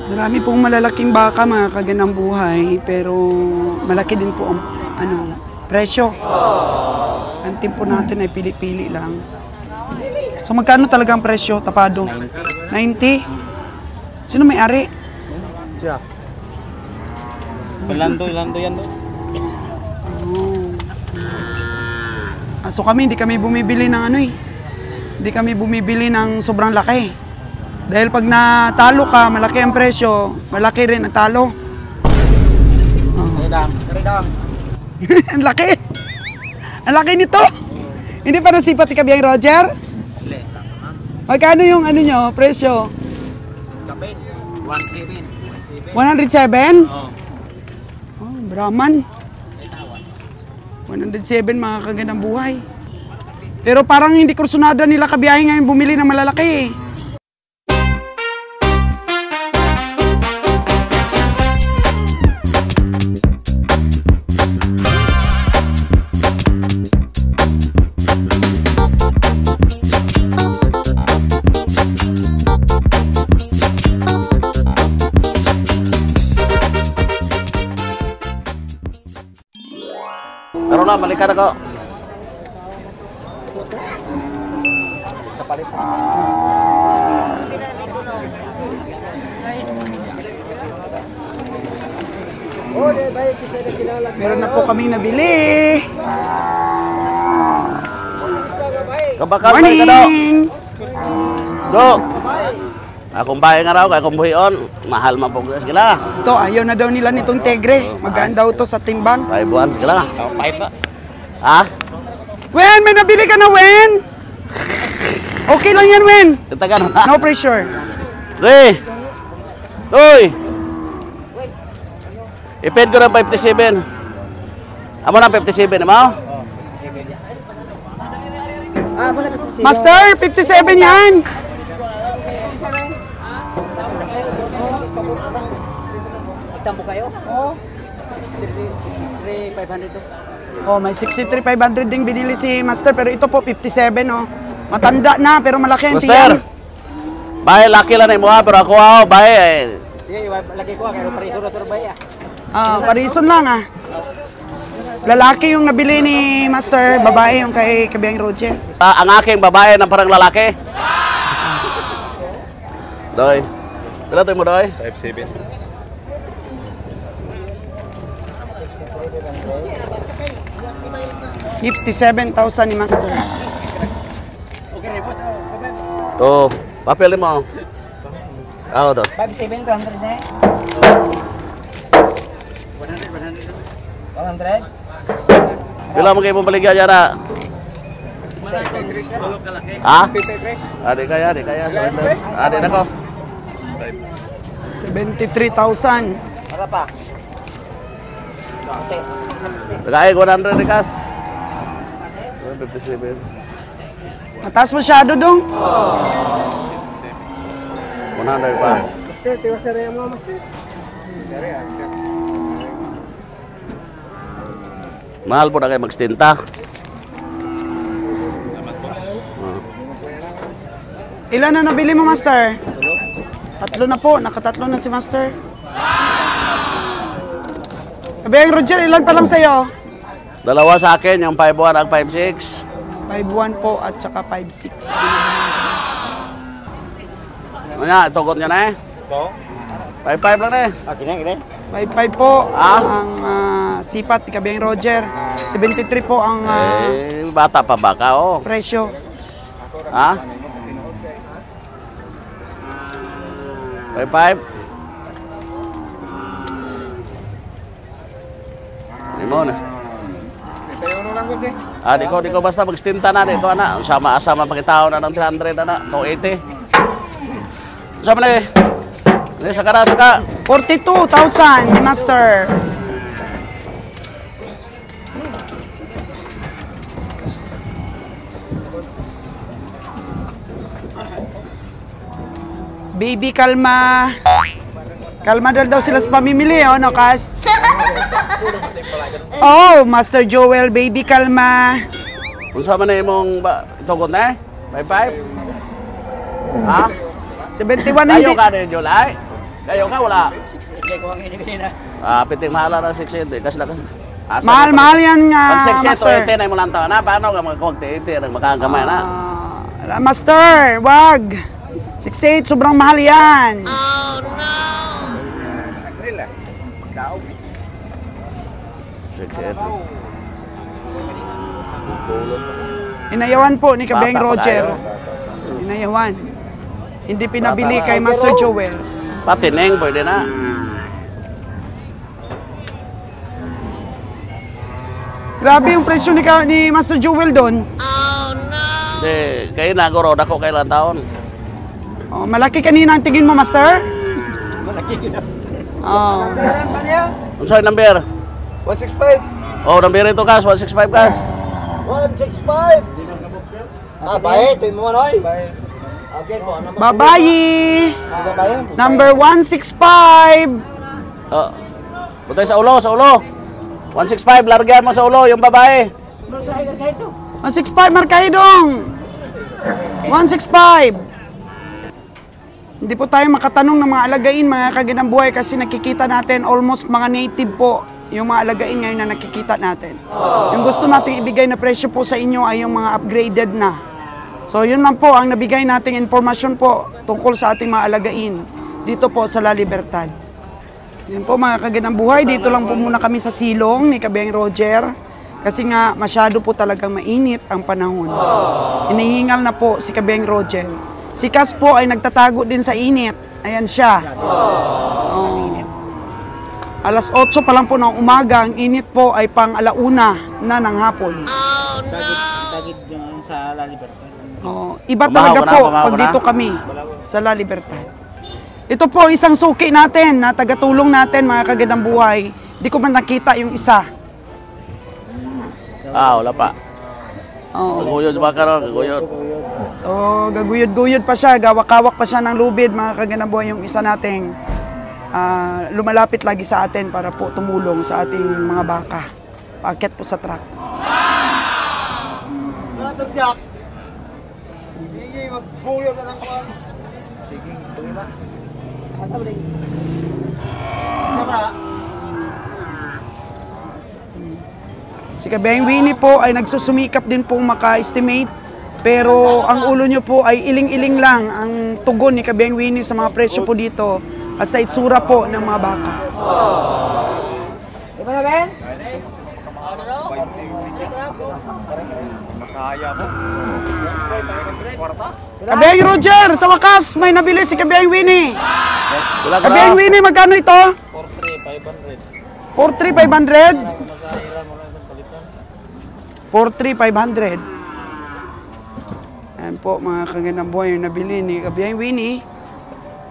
Marami pong malalaking baka mga kaganang buhay, pero malaki din po ang presyo. Ang timpo natin ay pili-pili lang. So magkano talaga ang presyo, tapado? 90? Sino may-ari? Siya. Ilando yan do. So kami, hindi kami bumibili ng Hindi kami bumibili ng sobrang laki. Dahil pag natalo ka, malaki ang presyo, malaki rin ang talo. Ang laki! Ang laki nito! Hindi pa nasipat si Kabiyang Roger? Magkano yung presyo? 107. 107? Oo. Oh, Brahman. 107 mga kagandang buhay. Pero parang hindi kursunada nila kabiyahe ngayon bumili ng malalaki. Karoon na, balikan ako. Meron na po kaming nabili. Morning! Do! Akong bahay nga raw, kaya kung buhion, mahal man po sila. Ito, ayaw na daw nila nitong tegre. Magaan daw to sa timbang. 5 buwan sila. 5 ba? Ha? Wen, may nabili ka na, Wen! Okay lang yan, Wen. Tatagan na. No pressure. Re! Uy! Ipid ko ng 57. Amo na 57, mo? Master, 57 yan! Tambo kayo? Oo. 63,500 to. Oh, may 63,500 ding binili si Master, pero ito po 57, oh. Matanda na, pero malaki ang Master! Bahay, laki lang na mo ha, pero ako bahay. Sige, laki ko, kaya pariso na ito bahay. Parison lang, Lalaki yung nabili ni Master, babae yung kay Kabiyang Roger. Ang aking babae na parang lalaki. Doy. Pila tayo mo, Doy? 5'7". 57,000 ni Master. To, papel mo. Ako to. 5'7", 200 na eh. 100? Pila mo kayo pampaligya dyan na? Ha? Adi kaya. Adi na ko. 73,000. Para pa. Tagay, 100 di kas. 57. Mataas masyado dong. 100 pa. Tiwas na rin mo, Master. Mahal po na kayo magstinta. Ilan na nabili mo, Master? Tatlo na po. Nakatatlo na si Master. Kabiyang Roger, ilan pa lang sa'yo? Dalawa sa akin, yung 5'1" at 5'6". 5'1 po at saka 5'6. Ano niya, tugot niya na eh. 5'5" lang na eh. Gini. 5'5 po Ah? ang sipat ni Kabiyang Roger. 73 po ang Bata pa ba ka, oh. presyo. Ha? 5'5"? Di mo na. Di ko basta magstinta na dito, anak. Sama pagkitao na ng 300, anak. 280. Sama na eh. Saka. 42,000 ni Master. Baby, kalma. Kalma daw sila sa pamimili, no, Kas? Oh, Master Joel, baby, kalma. Kung sama na imong itugot na eh? 5'5"? Ha? 71 na Kayo hindi. ka din, July. Kayo ka, wala. 680 ko ang ini kanina. Piting mahala na 680. Kasi lang. Mahal yan nga, Pag 680 o Master. 80 na mo lang taon na. Paano ka mag-80 na makagamay na? Master, wag. 68, sobrang mahal yan. Inayawan po ni Kabeng Bata pa Roger. tayo. Inayawan. Hindi pinabili Bata kay pa. Master Joel. Pati Neng, pwede na. Grabe yung presyo ni Master Joel doon. Hindi, kayo na, guro. Dako kailan taon. Oh, malaki kanina ang tingin mo, Master? Malaki kita. Oh. Unsay number? 165. Oh, number ito kas, 165 kas. 165. Bae, ito mo manoy. Okay po, ano Babayi! babae? Number 165! Oh. Butay sa ulo, sa ulo. 165, largyan mo sa ulo, yung babae. 165, Markaidong! 165! Hindi po tayo makatanong ng mga alagain, mga kaginambuhay, kasi nakikita natin almost mga native po yung mga alagain ngayon na nakikita natin. Yung gusto nating ibigay na presyo po sa inyo ay yung mga upgraded na. So yun lang po ang nabigay nating informasyon po tungkol sa ating mga alagain dito po sa La Libertad. Yan po mga kaginambuhay, dito lang po muna kami sa silong ni Kabeng Roger kasi nga masyado po talagang mainit ang panahon. Inihingal na po si Kabeng Roger. Si Cas po ay nagtatago din sa init. Ayan siya. Oh. Alas 8 pa lang po ng umaga, ang init po ay pang alauna na ng hapon. Dagit yung sa La Libertad. Oh, iba Pamahaw talaga na, po pamahaw pag na. dito kami sa La Libertad. Ito po isang suki natin na tagatulong natin mga kagadambuhay. Di ko man nakita yung isa. Wala pa. Oh. Gaguyod ba ka ron? Gaguyod. So, gaguyod-guyod pa siya, gawak-kawak pa siya ng lubid mga kagadambuhay yung isa nating lumalapit lagi sa atin para po tumulong sa ating mga baka. Paakyat po sa truck. Jack. Sige, magbuyo na lang ko. Sige, tuloy ba? Asa ba rin? Sama. Si Kabeng Winnie po ay nagsusumikap din pong maka-estimate. Pero ang ulo nyo po ay iling-iling lang ang tugon ni Kabeng Winnie sa mga presyo po dito at sa itsura po ng mga baka. Di ba na, Ben? Kabeng Roger, sa wakas may nabili si Kabeng Winnie. Wala ka Kabeng na. Winnie, magkano ito? 43,500. 43,500. Ayan po mga kaganambuhay yung nabili ni Kabeng Winnie.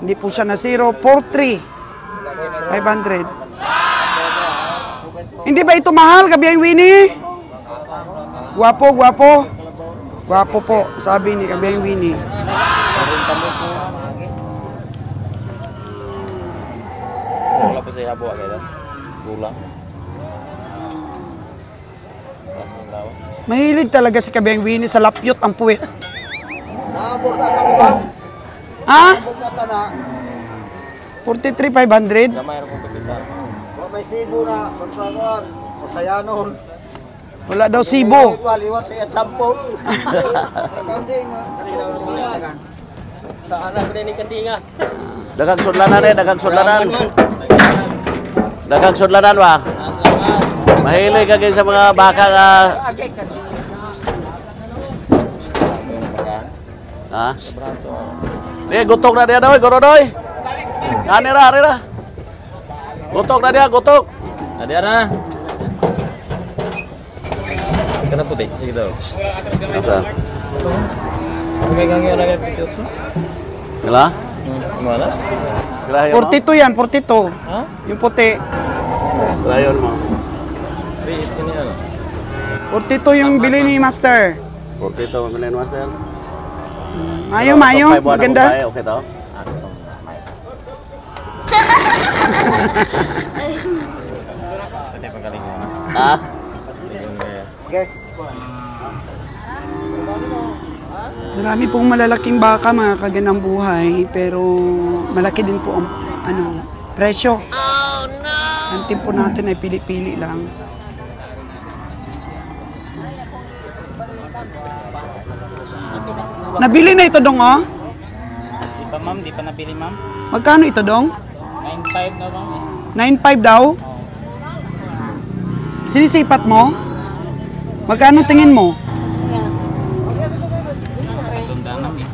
Hindi po siya na zero. 43,500. Hindi ba ito mahal, Kabeng Winnie? Gwapo, gwapo. Gwapo po, sabi ni Kabeng Winnie. Wala pa siya buwa kaya kulang. Mahilig talaga si Kabeng Winnie sa lapyot ang puwet. Naabot na kami ba? Ha? Naabot na ka na. 43,500? Gamay ra kong kapitan. May sibo na. Pagsaguan. Masaya nun. Wala daw sibo. Liwat sa sampo. Kanding. Saan na ba ni kandinga? Dagang sudlanan dagang sudlanan. Dagang sudlanan ba? Mahilig ka sa mga baka nga. Ha? Di, gutok na dia doy, gorodoy. Anira. Gutok na dia, gutok. Ada na. Kana puti, sige daw. Asa? Sabi kay gangi ana kay puti otso. Gila? Mana? Gila yun mo? 42 yan, 42. Ha? Yung puti. Gila yun mo. Wait, ini ano? 42 yung bili ni Master. 42 million master. Mayo, maganda. Okay to? Tadi pagaling mo. Ha? Okay. Marami pong malalaking baka mga kaganang buhay, pero malaki din po ang presyo. Ang timpo natin ay pili-pili lang. Nabili na ito dong, oh? Di pa ma'am, di pa nabili ma'am. Magkano ito dong? 9.5 na ma'am. 9.5 daw? Sinisipat mo? Magkano tingin mo? Patundaan ma'am eh.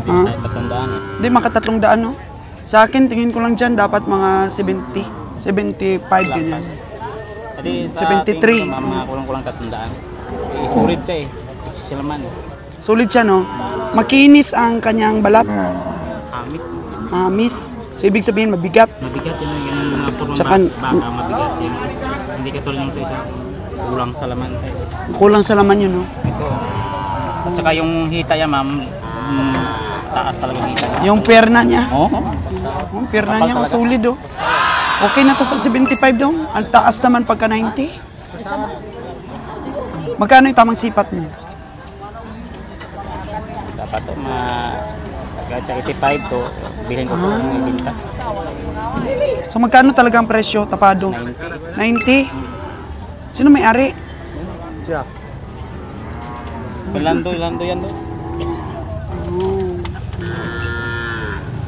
Ha? Tayo patundaan eh. Hindi, maka300, no? Sa akin, tingin ko lang dyan, dapat mga 70, 75, ganyan. Kasi sa 73. tingin ko, ma'am, mga kulang-kulang katundaan. Sulit siya eh. Sila man eh. Sulit siya, no? Makinis ang kanyang balat. Amis. Amis. So, ibig sabihin, mabigat. Mabigat yung mga purong Tsaka, baka mabigat yun. Hindi katulad yung sa isa. Kulang sa laman tayo. Kulang sa laman yun, no? Ito. At saka yung hita niya ma'am, taas talaga yung hita niya. Yung perna niya. Oo. Yung perna niya, oh, solid, oh. Okay na to sa 75 daw. Ang taas naman pagka 90. Magkano yung tamang sipat mo? Dapat to kahit sa 85 to, bilhin ko po ng ibinta. So, magkano talaga ang presyo, tapado? 90? Sino may-ari? Siya. Ilando yan do.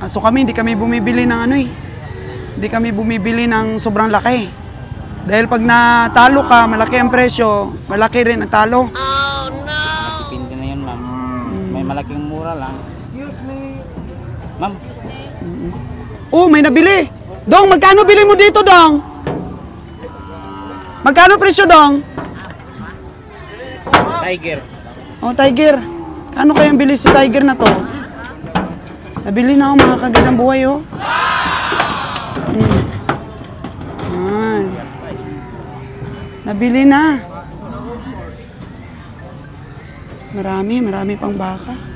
So kami, hindi kami bumibili ng hindi kami bumibili ng sobrang laki. Dahil pag natalo ka, malaki ang presyo, malaki rin ang talo. Depende na yun ma'am. May malaking mura lang. Ma'am, Oh, may nabili. Dong, magkano bili mo dito, Dong? Magkano presyo, Dong? Tiger. Oh, Tiger. Kano kayang bili si Tiger na to? Nabili na ako, mga kagandang buhay, oh. Yan. Nabili na. Marami pang baka.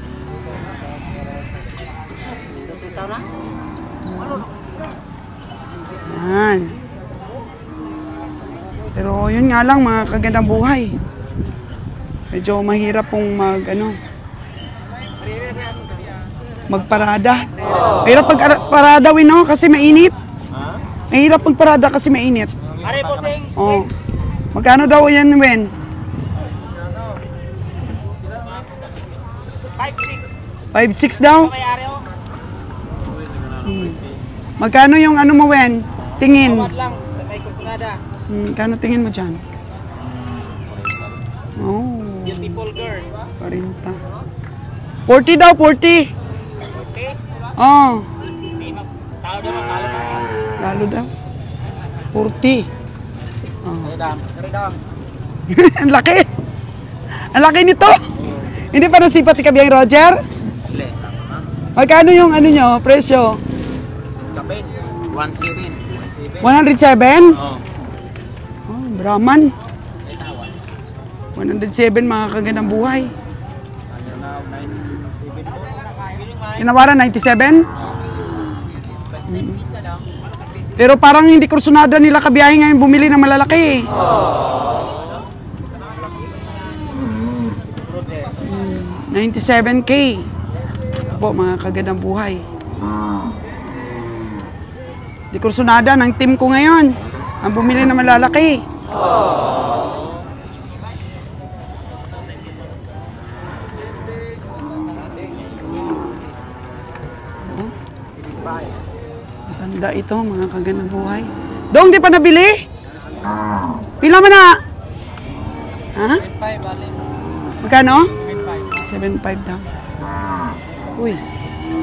Yan. Pero yun nga lang, mga kagandang buhay. Medyo mahirap pong magparada. Mahirap pagparada, no? Kasi mainit. Mahirap magparada kasi mainit. Are po sing. Oh. Magkano daw yan, Wen? 5.6 daw? Magkano yung mo, Wen? Tingin. Lang, may kursunada. Kano tingin mo dyan? Oh, Beautiful girl. 40. 40 daw, 40. Okay? Oh, Hindi ma'am. Tao daw ma'am, talo na. lalo daw. 40. Redam. Ang laki. Ang laki nito. Hindi pa nasipat ni Kabiyang Roger? Magkano yung nyo, presyo? Kapin. 1.7. 107? Oo. Oh, Brahman. 107, mga kagandang buhay. Tinawaran 97? Pero parang hindi kursunada nila kabiyahe ngayon bumili ng malalaki. 97K. Ito po, mga kagandang buhay. Di kursunada ng team ko ngayon ang bumili ng malalaki. Matanda ito, mga kagandang buhay. Dong, di pa nabili? Pila man na? Ha? 5 bali. Magkano? 7.5 daw. Uy,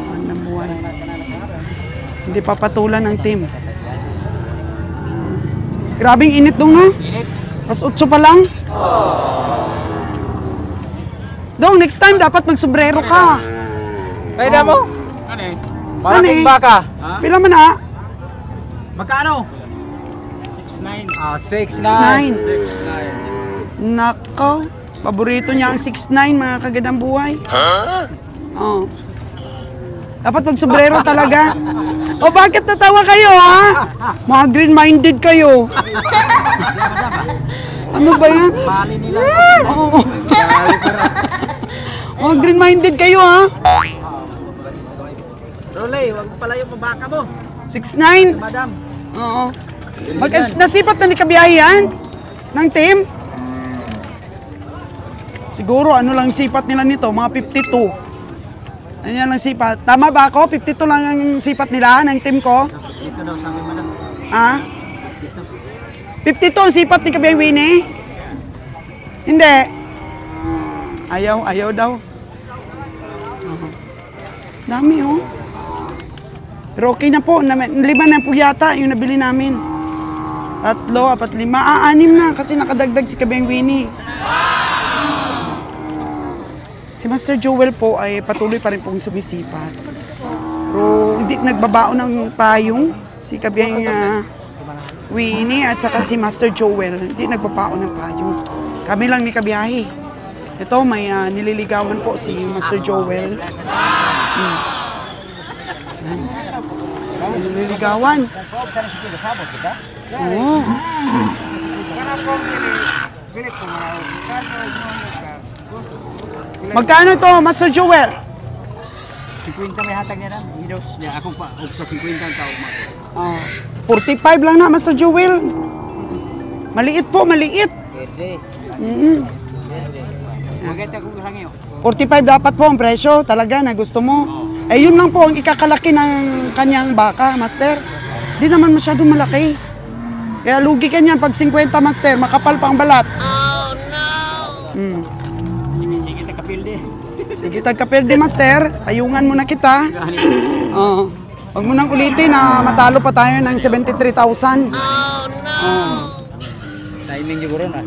magandang buhay. Hindi pa patulan ng team. Grabing init dong, no? Init. Pas 8 pa lang. Dong, next time dapat mag-sombrero ka. Kaya mo? Ano eh? Malaking Ano eh? baka. Pila man na? Magkano? 6'9". 6'9". Nako, paborito niya ang 6'9", mga kagandang buhay. Oh. Dapat mag-sombrero talaga. O bakit natawa kayo, ha? Mga green-minded kayo. Ano ba yan? Bali nila. Oo. Oh, green-minded kayo, ha? Rolly, huwag palayo pa baka mo. 6'9"? Madam. Oo. Nasipat na ni Kabiyahe yan? Ng team? Siguro, ano lang sipat nila nito? Mga 52. Ano yan lang sipat? Tama ba ako? 52 lang ang sipat nila ng team ko? Dito daw sa akin, madam. Ah? 52 ang sipat ni Kabiyahe Winnie? Hindi. Ayaw daw. Oo. Dami, oh. Pero okay na po. 5 na po yata yung nabili namin. 3, 4, 5. 6 na kasi nakadagdag si Kabiyahe Winnie. Si Master Joel po ay patuloy pa rin pong sumisipat. Pero hindi nagbabaon ng payong si Kabiyahe Winnie at saka si Master Joel. Hindi nagbabaon ng payong. Kami lang ni Kabiyahe. Ito, may nililigawan po si Master Joel. Nililigawan. Oo. Magkano to, Master Joel? 50 may hatag niya na. Hidos niya. Ako pa, sa 50 ang tao. 45 lang na, Master Joel. Maliit po, maliit. Pwede. Maganda kung rangi. 45 dapat po ang presyo, talaga na gusto mo. Eh yun lang po ang ikakalaki ng kanyang baka, Master. Di naman masyadong malaki. Kaya lugi ka niyan pag 50, Master, makapal pa ang balat. Oh no! Sige, takapilde. Sige, tagkaperde, Master. Ayungan mo na kita. Oo. Huwag mo nang ulitin na matalo pa tayo ng 73,000. Oh no! Timing siguro na.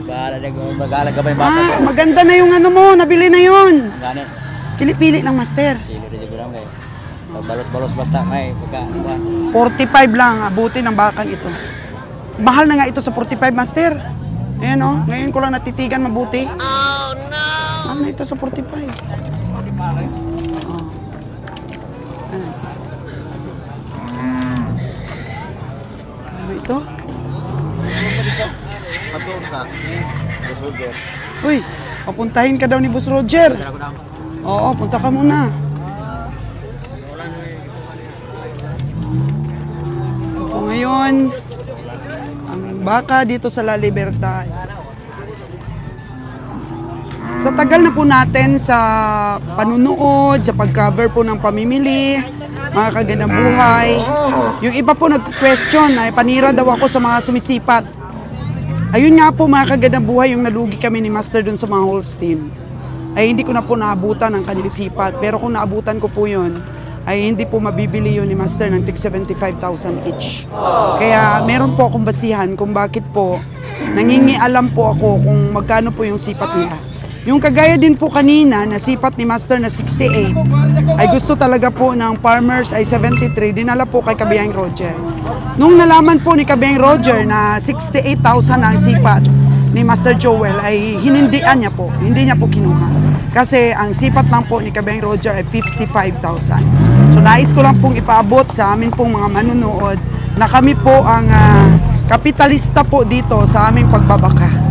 Bagala ka ba yung baka? Maganda na yung ano mo, nabili na yun. Gani. Pili-pili lang, Master. Kilo rin siguro kayo. Balos-balos basta may pagka. 45 lang, abutin ang bakang ito. Mahal na nga ito sa 45, Master. Ayan o, ngayon ko lang natitigan mabuti. Oh no! Mahal na ito sa 45. Ano ito? Uy, papuntahin ka daw ni Boss Roger. Oo, punta ka muna. Ito po ngayon, ang baka dito sa La Libertad. Sa tagal na po natin sa panunood, sa pag-cover po ng pamimili, mga kagandang buhay, yung iba po nag-question ay panira daw ako sa mga sumisipat. Ayun nga po mga kagandang buhay yung nalugi kami ni Master dun sa mga Holstein. Ay hindi ko na po naabutan ang kanyang sipat. Pero kung naabutan ko po yun, ay hindi po mabibili yun ni Master ng tig 75,000 each. Kaya meron po akong basihan kung bakit po nangingialam po ako kung magkano po yung sipat nila. Yung kagaya din po kanina na sipat ni Master na 68 ay gusto talaga po ng farmers ay 73, dinala po kay Kabiyahing Roger. Nung nalaman po ni Kabiyahing Roger na 68,000 ang sipat ni Master Joel ay hinindian niya po, hindi niya po kinuha. Kasi ang sipat lang po ni Kabiyahing Roger ay 55,000. So nais ko lang pong ipaabot sa amin pong mga manunood na kami po ang kapitalista po dito sa aming pagbabaka.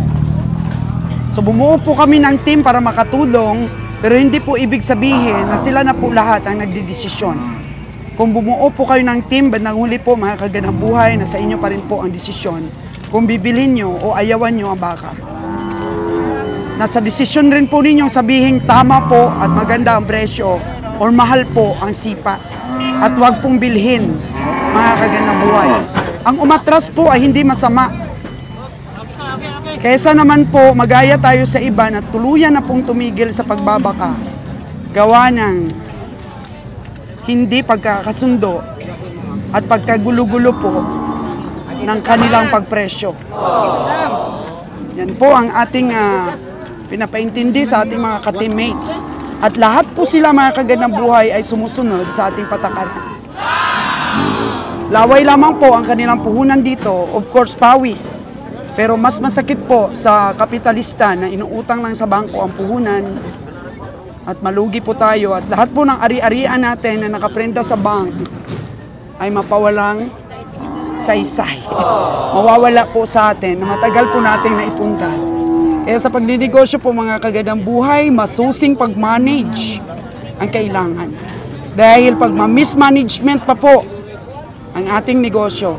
So bumuo po kami ng team para makatulong, pero hindi po ibig sabihin na sila na po lahat ang nagdidesisyon. Kung bumuo po kayo ng team, bandang huli po mga kagandang buhay, na sa inyo pa rin po ang desisyon kung bibilhin nyo o ayawan nyo ang baka. Nasa desisyon rin po ninyong sabihin tama po at maganda ang presyo or mahal po ang sipat. At huwag pong bilhin mga kagandang buhay. Ang umatras po ay hindi masama. Kaysa naman po magaya tayo sa iba na tuluyan na pong tumigil sa pagbabaka, gawa ng hindi pagkakasundo at pagkagulo-gulo po ng kanilang pagpresyo. Yan po ang ating pinapaintindi sa ating mga ka-teammates. At lahat po sila mga kagandang buhay ay sumusunod sa ating patakaran. Laway lamang po ang kanilang puhunan dito, of course pawis. Pero mas masakit po sa kapitalista na inuutang lang sa bangko ang puhunan at malugi po tayo at lahat po ng ari-arian natin na nakaprenta sa bank ay mapawalang saysay. Mawawala po sa atin na matagal po nating naipunta. Kaya sa pagdinegosyo po mga kagandang buhay, masusing pag-manage ang kailangan. Dahil pag ma-mismanagement pa po ang ating negosyo,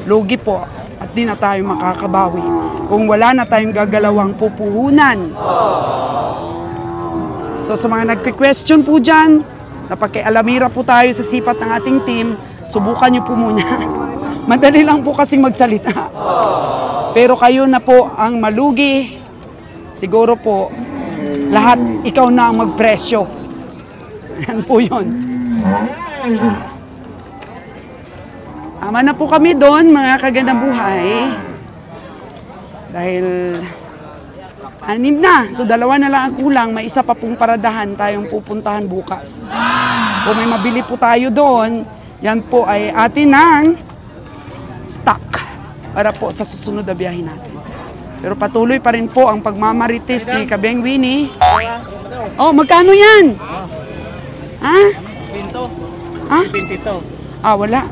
lugi po at di na tayo makakabawi kung wala na tayong gagalawang pupuhunan. So sa mga nagque-question po dyan, napakialamira po tayo sa sipat ng ating team, subukan nyo po muna. Madali lang po kasing magsalita. Pero kayo na po ang malugi. Siguro po, lahat ikaw na ang magpresyo. Yan po yun. Tama na po kami doon, mga kagandang buhay. Dahil 6 na. So 2 na lang ang kulang. May isa pa pong paradahan tayong pupuntahan bukas. Kung may mabili po tayo doon, yan po ay atin ng stock para po sa susunod na biyahe natin. Pero patuloy pa rin po ang pagmamarites ni Kabeng Winnie. Oh, magkano yan? Ha? Pinto. Ha? Pintito. Ah, wala.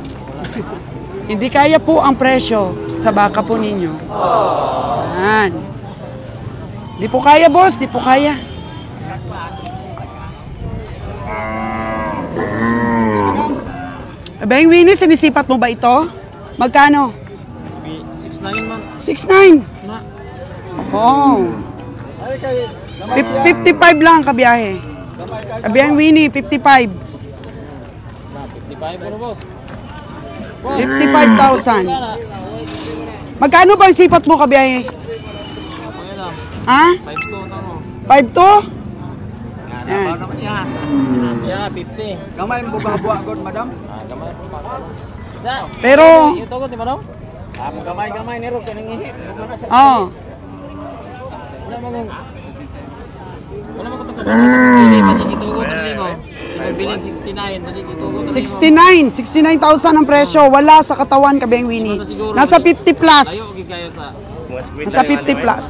Hindi kaya po ang presyo sa baka po ninyo. Yan. Di po kaya, boss. Di po kaya. Kabeng Winnie, sinisipat mo ba ito? Magkano? 6'9" man. 6'9". Na. Oh. 55 lang kabiyahe. Kabiyang Winnie, 55. Na, 55 puro boss. 55,000. Magkano ba ang sipat mo kabiyahe? Okay lang. Ha? 5'2" na mo. 5'2"? Yan. Naman yan. Yeah, 50. Gamay mo ba buwa god, madam? Ah, gamay po pa. Da. Pero, Ito ko, di ba no? Gamay-gamay nero kinangihit. oh. Wala mo kung... Wala mo kung pili, basi ito ko, tali mo. Biling 69, basi ito ko, tali mo. 69,000 ang presyo. Wala sa katawan Kabeng Winnie. Nasa 50 plus. Ayaw, okay kayo sa... Nasa 50 plus.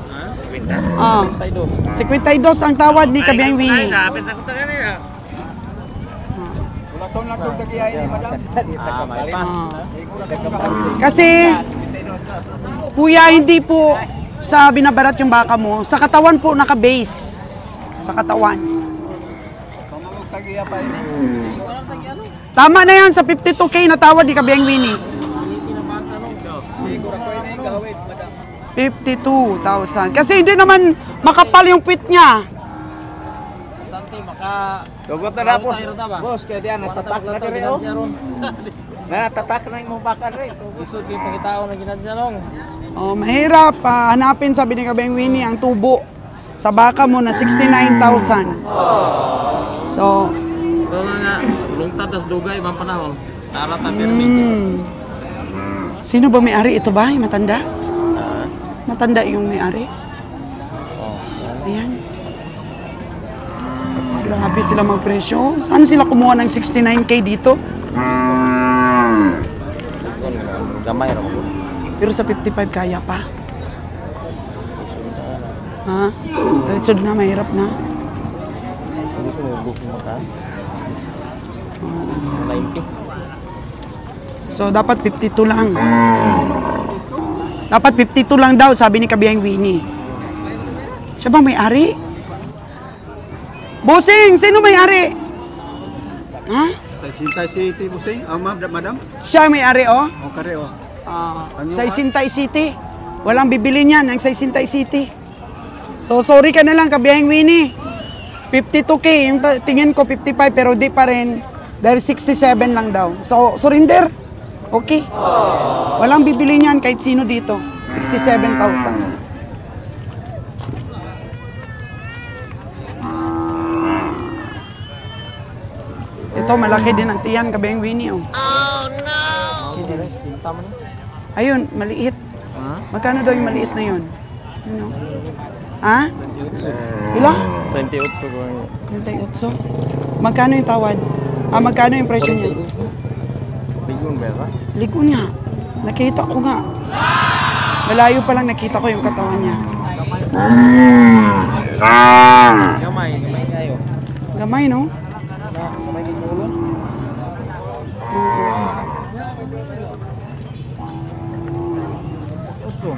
Oh. 52. 52 ang tawad ni Kabeng Winnie. Wala tong latong kagiyay ni madam. Ah, may pa. Kasi, kuya, hindi po sa binabarat yung baka mo. Sa katawan po naka-base. Sa katawan. Pamangog kagiya pa ini. Tama na yan sa 52K na tawad ni Kabeng Winnie. Siguro ko ini gawit, madam. 52,000. Kasi hindi naman makapal yung pit niya. Tanti, maka... Dugot na na, boss. Sayro na ba? Boss, kaya diyan, natatak na dire, oh. Natatak na yung mga bakal, eh. Isod yung pagkitao ng ginansya nung. Oh, mahirap hanapin, sabi ni Kabeng Winnie, ang tubo sa baka mo na 69,000. So, Ito na nga, lungtad tas dugay, ibang panahon. Narata, permit. Sino ba may-ari? Ito ba? Yung matanda? Matanda yung may-ari? Ayan. Grabe sila magpresyo. Saan sila kumuha ng 69K dito? Gamay rin mo. Pero sa 55 kaya pa. Ha? Resod na, mahirap na. Gusto mo booking mo ka? 90. So, dapat 52 lang. Dapat 52 lang daw, sabi ni Kabiyang Winnie. Siya bang may-ari? Bossing! Sino may-ari? Ha? Sa Sintay City, bossing. Madam. Siya may-ari, oh? O kare, oh. Sa Isintay City. Walang bibili niyan ang sa Isintay City. So, sorry ka na lang, Kabiyang Winnie. 52K, yung tingin ko 55, pero di pa rin. Dahil 67 lang daw. So, surrender. Okay. Walang bibili niyan kahit sino dito. 67,000. Ito, malaki din ang tiyan, Kabeng Winnie. Oh no! Pinta mo na. Ayun, maliit. Ha? Magkano daw yung maliit na yun? Ano? Ha? Ila? 28 ko. 28. Magkano yung tawad? Magkano yung presyo niya? Bigun ba ba? Ligon nga. Nakita ko nga. Malayo pa lang nakita ko yung katawan niya. Gamay kayo. Gamay, no? Gamay din ulo. Utso.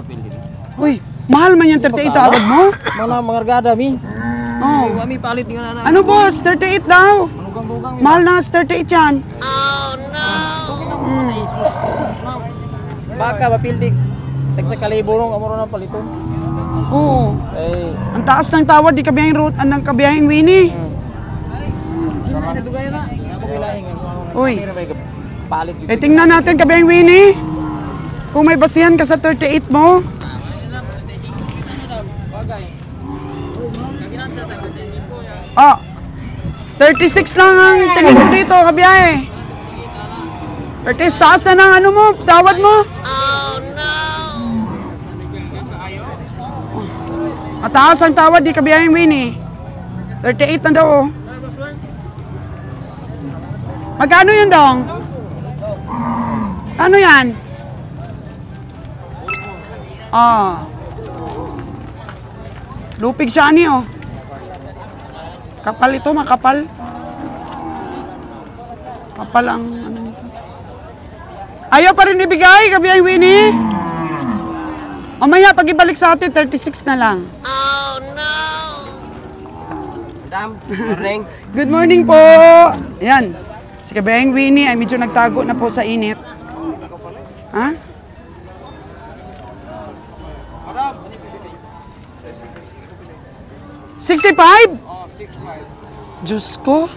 Pili. Uy, Mahal man yung 38 tawad mo? Mana mangargada mi. Oh. Kami palit nga na. Ano boss? 38 daw. Bugang-bugang. Mahal na 38 yan. Baka mapildik. Tag sa kaliburong amoro na paliton. Oo. Eh, Ang taas ng tawad, di kabiyahing road, ang kabiyahing Winnie. sama na dugay na. Ako bilaing Uy. palit. Eh, tingnan natin kabiyahing Winnie. Kung may basihan ka sa 38 mo. Ah, 36 lang ang tingin mo dito, kabiyahe. 36 taas na ng ano mo, tawad mo. Mataas ang tawad, di kabiyahing Winnie. 38 na daw. Oh. Magkano yun dong? Ano yan? Ah. Lupig siya ni oh. Kapal ito, makapal. Kapal ang ano nito. Ayaw pa rin ibigay, kabiyahing Winnie. Mamaya, pag ibalik sa atin, 36 na lang. Madam, morning. Good morning po! Ayan, si kabiyahing Winnie ay medyo nagtago na po sa init. Ha? Madam. 65? Diyos ko.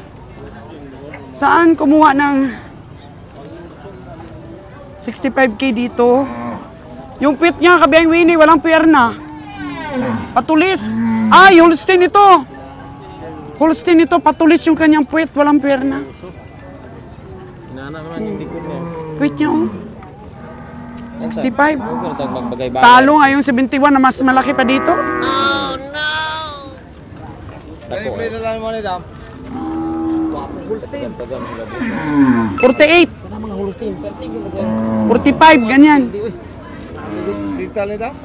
Saan kumuha ng 65K dito? Yung pit niya, kabiyahing Winnie, walang pierna. Patulis. Ay, Holstein ito. Holstein ito, patulis yung kanyang puwit, walang pierna. Inana naman yung dikot niya. Puwit niya, oh. 65. Huwag ka magbagay-bagay. Talo nga yung 71 na mas malaki pa dito. Ako, play na lang mo ni Dam. 48. Kana mga Holstein, 45, ganyan. Sita ni Dam.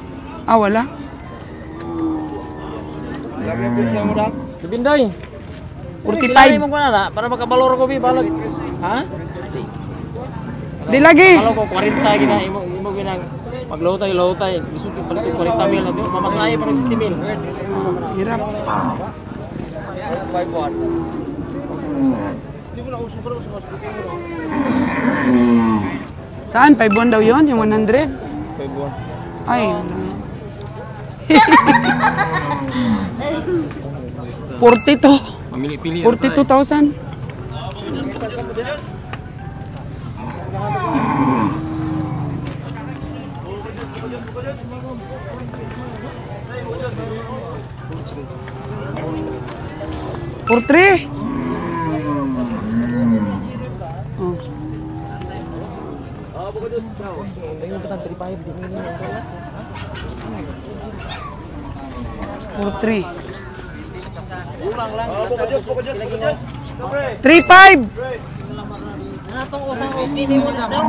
Ah, wala. Lagyan ko siya mo Dam. Binday. 45. mo na para makabalor ko bi balag. Ha? Di lagi. Kalau ko 40 gina imo ginang maglotay-lotay. Gusto ko palit 40 mil na di mamasahe para 60 mil. Hirap. Saan? 5 buwan daw yun? Yung 100? Ay, wala. 42. Mamili-pili. 42,000. For 3. Oh. For 3. 3.5.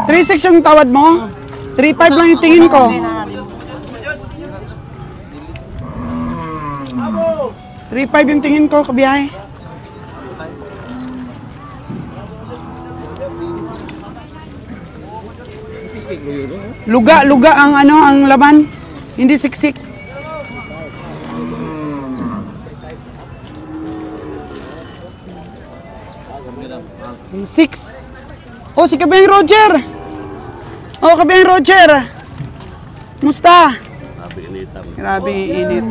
3.6 yung tawad mo? 3.5 lang yung tingin ko. 3.5 yung tingin ko, kabiyahe. Luga ang ano, ang laman. Hindi siksik. Six. Oh, si Kabiyang Roger. Oh, Kabiyang Roger. Musta? Sabi initan. Grabe init.